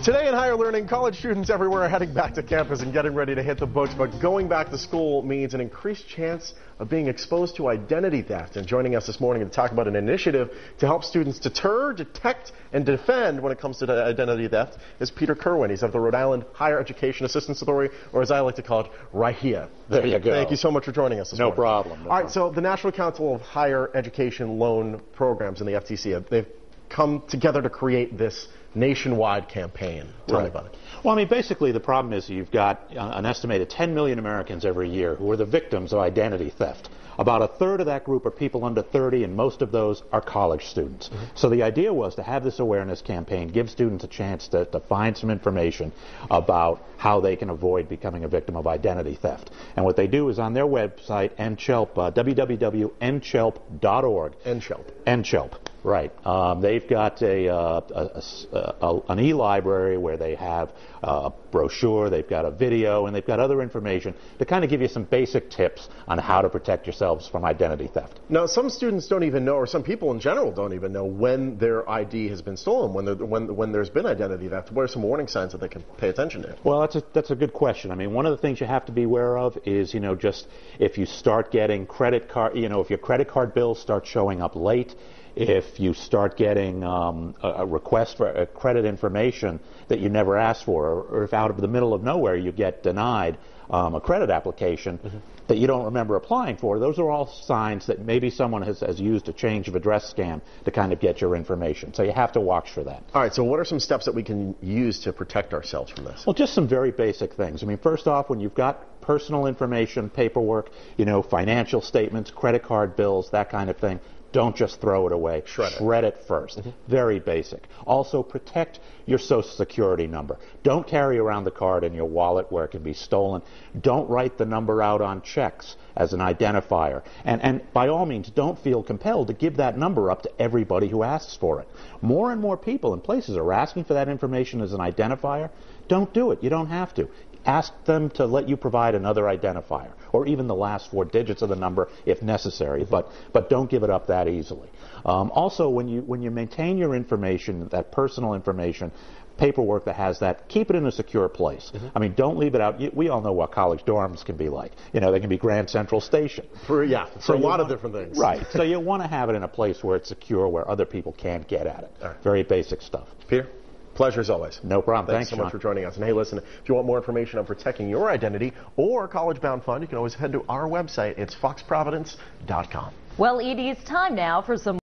Today in higher learning, college students everywhere are heading back to campus and getting ready to hit the books, but going back to school means an increased chance of being exposed to identity theft. And joining us this morning to talk about an initiative to help students deter, detect, and defend when it comes to identity theft is Peter Kerwin. He's of the Rhode Island Higher Education Assistance Authority, or as I like to call it, RIHEA. There you go. Thank you so much for joining us this morning. No problem. All right, so the National Council of Higher Education Loan Programs and the FTC, they've come together to create this nationwide campaign. Tell me about it. Well, I mean, basically the problem is you've got an estimated 10 million Americans every year who are the victims of identity theft. About a third of that group are people under 30, and most of those are college students. So the idea was to have this awareness campaign, give students a chance to find some information about how they can avoid becoming a victim of identity theft. And what they do is on their website, NCHELP, www.nchelp.org. NCHELP. NCHELP. Right. They've got an e-library where they have a brochure, they've got a video, and they've got other information to kind of give you some basic tips on how to protect yourselves from identity theft. Now, some students don't even know, or some people in general don't even know when their ID has been stolen, when there's been identity theft. What are some warning signs that they can pay attention to? Well, that's a good question. I mean, one of the things you have to be aware of is, just if you start getting credit card, if your credit card bills start showing up late, if you start getting a request for credit information that you never asked for, or if out of the middle of nowhere you get denied a credit application that you don't remember applying for, those are all signs that maybe someone has used a change of address scam to kind of get your information. So you have to watch for that. All right, so what are some steps that we can use to protect ourselves from this? Well, just some very basic things. I mean, first off, when you've got personal information, paperwork, financial statements, credit card bills, that kind of thing, don't just throw it away. Shred it first. Very basic. Also, protect your Social Security number. Don't carry around the card in your wallet where it can be stolen. Don't write the number out on checks as an identifier. And by all means, don't feel compelled to give that number up to everybody who asks for it. More and more people and places are asking for that information as an identifier. Don't do it. You don't have to. Ask them to let you provide another identifier, or even the last 4 digits of the number if necessary, but don't give it up that easily. Also, when you maintain your information, that personal information, paperwork that has that, keep it in a secure place. I mean, don't leave it out. We all know what college dorms can be like. They can be Grand Central Station. For a lot of different things. Right. So you want to have it in a place where it's secure, where other people can't get at it. Right. Very basic stuff. Peter? Pleasure as always. No problem. Thanks so much for joining us. And hey, listen, if you want more information on protecting your identity or College Bound Fund, you can always head to our website. It's foxprovidence.com. Well, Edie, it's time now for some